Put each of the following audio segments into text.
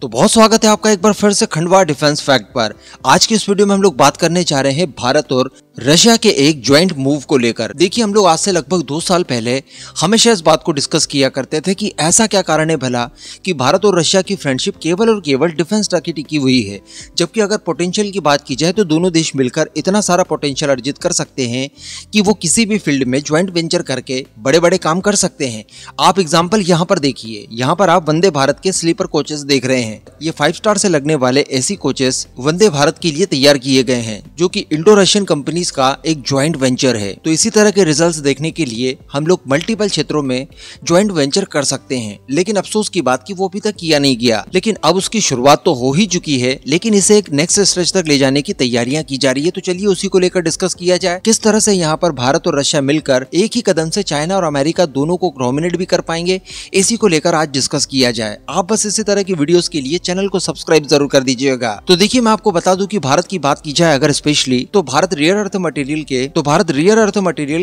तो बहुत स्वागत है आपका एक बार फिर से खंडवा डिफेंस फैक्ट पर। आज की इस वीडियो में हम लोग बात करने जा रहे हैं भारत और रशिया के एक ज्वाइंट मूव को लेकर। देखिए, हम लोग आज से लगभग 2 साल पहले हमेशा इस बात को डिस्कस किया करते थे कि ऐसा क्या कारण है भला कि भारत और रशिया की फ्रेंडशिप केवल और केवल डिफेंस तक ही टिकी हुई है, जबकि अगर पोटेंशियल की बात की जाए तो दोनों देश मिलकर इतना सारा पोटेंशियल अर्जित कर सकते हैं कि वो किसी भी फील्ड में ज्वाइंट वेंचर करके बड़े बड़े काम कर सकते हैं। आप एग्जाम्पल यहाँ पर देखिए, यहाँ पर आप वंदे भारत के स्लीपर कोचेस देख रहे हैं। ये 5 स्टार से लगने वाले एसी कोचेस वंदे भारत के लिए तैयार किए गए हैं, जो कि इंडो रशियन कंपनीज का एक ज्वाइंट वेंचर है। तो इसी तरह के रिजल्ट्स देखने के लिए हम लोग मल्टीपल क्षेत्रों में ज्वाइंट वेंचर कर सकते हैं, लेकिन अफसोस की बात कि वो अभी तक किया नहीं गया। लेकिन अब उसकी शुरुआत तो हो ही चुकी है, लेकिन इसे एक नेक्स्ट स्टेज तक ले जाने की तैयारियां की जा रही है। तो चलिए उसी को लेकर डिस्कस किया जाए, किस तरह से यहाँ पर भारत और रशिया मिलकर एक ही कदम से चाइना और अमेरिका दोनों को डोमिनेट भी कर पाएंगे, इसी को लेकर आज डिस्कस किया जाए। आप बस इसी तरह की वीडियोस के लिए चैनल को सब्सक्राइब जरूर कर दीजिएगा। तो देखिए, मैं आपको बता दूं कि भारत की बात की जाए अगर स्पेशली, तो भारत रेयर अर्थ मटेरियल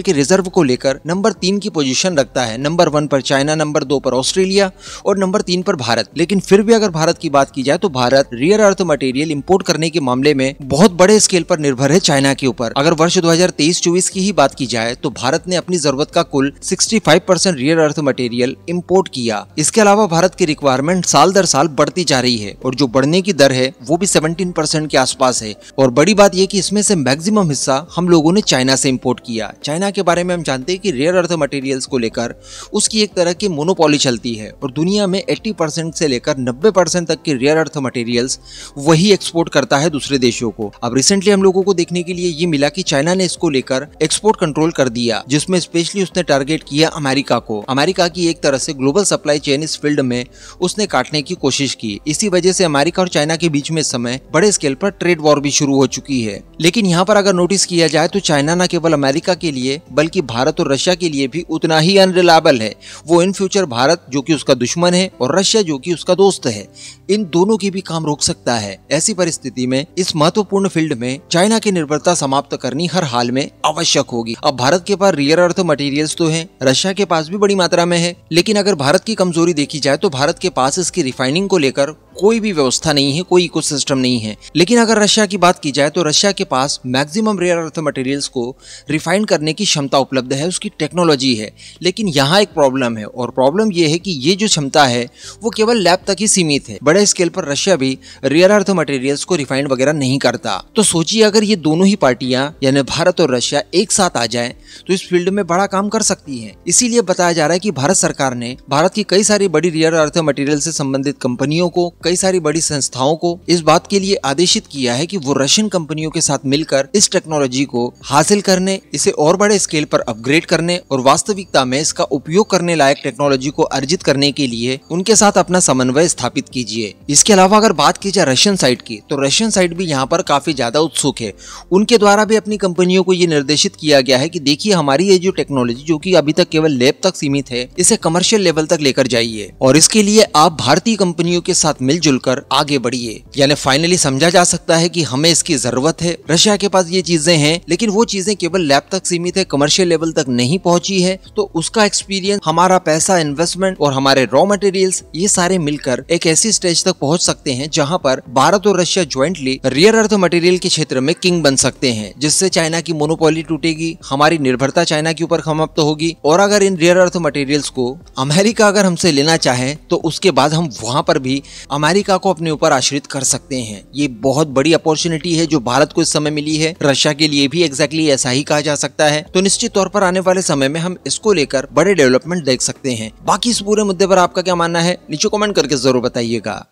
के रिजर्व को लेकर नंबर 3 की पोजीशन रखता है। नंबर 1 पर चाइना, नंबर 2 पर ऑस्ट्रेलिया और नंबर 3 पर भारत। लेकिन फिर भी अगर भारत की बात की जाए तो Bharat rare earth material import करने के मामले में बहुत बड़े स्केल पर निर्भर है चाइना के ऊपर। अगर वर्ष 2023-24 की ही बात की जाए तो भारत ने अपनी जरूरत का कुल 65% रेयर अर्थ मटेरियल इंपोर्ट किया। इसके अलावा भारत की रिक्वायरमेंट साल दर साल बढ़ती जा रही है और जो बढ़ने की दर है वो भी 17% के आसपास है। और बड़ी बात यह कि इसमें से मैक्सिमम हिस्सा हम लोगों ने चाइना से इंपोर्ट किया। चाइना के बारे में हम जानते हैं कि रेयर अर्थ मटेरियल्स को लेकर उसकी एक तरह की मोनोपोली चलती है और दुनिया में 80% से लेकर 90% तक के रेयर अर्थ मटेरियल्स वही एक्सपोर्ट करता है दूसरे देशों को। अब रिसेंटली हम लोगों को देखने के लिए ये मिला कि चाइना ने इसको लेकर एक्सपोर्ट कंट्रोल कर दिया, जिसमें स्पेशली उसने टारगेट किया अमेरिका को। अमेरिका की एक तरह से ग्लोबल सप्लाई चेन इस फील्ड में उसने काटने की कोशिश की। इसी वजह से अमेरिका और चाइना के बीच में इस समय बड़े स्केल पर ट्रेड वॉर भी शुरू हो चुकी है। लेकिन यहाँ पर अगर नोटिस किया जाए तो चाइना न केवल अमेरिका के लिए बल्कि भारत और रशिया के लिए भी उतना ही अनरिलायबल है। वो इन फ्यूचर भारत जो कि उसका दुश्मन है और रशिया जो कि उसका दोस्त है, इन दोनों की भी काम रोक सकता है। ऐसी परिस्थिति में इस महत्वपूर्ण फील्ड में चाइना की निर्भरता समाप्त करनी हर हाल में आवश्यक होगी। अब भारत के पास रेयर अर्थ मटेरियल्स तो हैं, रशिया के पास भी बड़ी मात्रा में है, लेकिन अगर भारत की कमजोरी देखी जाए तो भारत के पास इसकी रिफाइनिंग को लेकर कोई भी व्यवस्था नहीं है, कोई इकोसिस्टम नहीं है। लेकिन अगर रशिया की बात की जाए तो रशिया के पास मैक्सिमम रेयर अर्थ मटेरियल्स को रिफाइन करने की क्षमता उपलब्ध है, उसकी टेक्नोलॉजी है। लेकिन यहाँ एक प्रॉब्लम है और प्रॉब्लम ये है कि ये जो क्षमता है वो केवल लैब तक ही सीमित है। बड़े स्केल पर रशिया भी रेयर अर्थ मटेरियल्स को रिफाइंड वगैरह नहीं करता। तो सोचिए, अगर ये दोनों ही पार्टियां यानी भारत और रशिया एक साथ आ जाएं तो इस फील्ड में बड़ा काम कर सकती हैं। इसीलिए बताया जा रहा है कि भारत सरकार ने भारत की कई सारी बड़ी रेयर अर्थ मटेरियल से संबंधित कंपनियों को, कई सारी बड़ी संस्थाओं को इस बात के लिए आदेशित किया है कि वो रशियन कंपनियों के साथ मिलकर इस टेक्नोलॉजी को हासिल करने, इसे और बड़े स्केल पर अपग्रेड करने और वास्तविकता में इसका उपयोग करने लायक टेक्नोलॉजी को अर्जित करने के लिए उनके साथ अपना समन्वय स्थापित कीजिए। इसके अलावा अगर बात की जाए रशियन साइड की, तो रशियन साइड भी यहाँ पर काफी ज्यादा उत्सुक है। उनके द्वारा भी अपनी कंपनियों को ये निर्देशित किया गया है कि देखिए, हमारी ये जो टेक्नोलॉजी जो कि अभी तक केवल लैब तक सीमित है, इसे कमर्शियल लेवल तक लेकर जाइए और इसके लिए आप भारतीय कंपनियों के साथ मिलजुल कर आगे बढ़िए। यानी फाइनली समझा जा सकता है कि हमें इसकी जरूरत है। रशिया के पास ये चीजें हैं, लेकिन वो चीजें केवल लैब तक सीमित है, कमर्शियल लेवल तक नहीं पहुंची है। तो उसका एक्सपीरियंस, हमारा पैसा, इन्वेस्टमेंट और हमारे रॉ मटेरियल्स, ये सारे मिलकर एक ऐसी स्टेज तक पहुंच सकते हैं जहां पर भारत और Russia jointly rare earth material के क्षेत्र में किंग बन सकते हैं, जिससे चाइना की मोनोपोली टूटेगी, हमारी निर्भरता चाइना के ऊपर समाप्त होगी। और अगर इन रेयर अर्थ मटेरियल्स को अमेरिका अगर हमसे लेना चाहे तो उसके बाद हम वहां पर भी अमेरिका को अपने ऊपर आश्रित कर सकते हैं। ये बहुत बड़ी अपॉर्चुनिटी है जो भारत को इस समय मिली है। रशिया के लिए भी एग्जैक्टली ऐसा ही कहा जा सकता है। तो निश्चित तौर पर आने वाले समय में हम इसको लेकर बड़े डेवलपमेंट देख सकते हैं। बाकी इस पूरे मुद्दे पर आपका क्या मानना है, नीचे कमेंट करके जरूर बताइएगा।